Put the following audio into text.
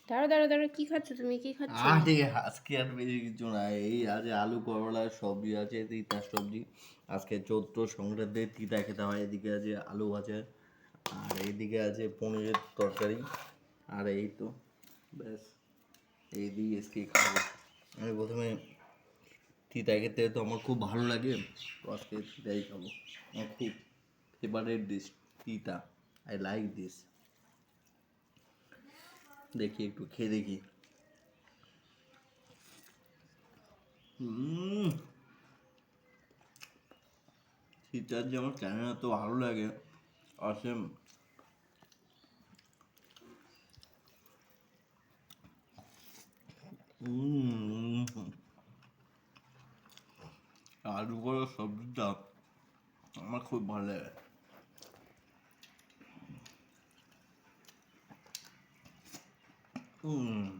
দাঁড়া দাঁড়া দাঁড়া, কি খাচ্ছ তুমি, কি খাচ্ছ? আরে আজকে আর বেশি কিছু না, এই আজ আলু করলার সবজি আছে, তিতা সবজি। আজকে চৈত্র সংক্রান্তি তিতা খেতে হয়। এদিকে আছে আলু ভাজা, আর এইদিকে আছে পনিরের তরকারি। আর এই তো ব্যাস, এই দিয়ে আজকে খাবো। আমি প্রথমে তিতা খেতে তো আমার খুব ভালো লাগে, তো আজকে তিতাই খাবো। আমার খুব ফেভারিট ডিশ তিতা। I like this. দেখি একটু খেয়ে দেখি। হুম, তিতার যে আমার কেন এত ভালো লাগে অসীম। হুম, আলু করার সবজিটা আমার খুব ভালো লাগে। হুম।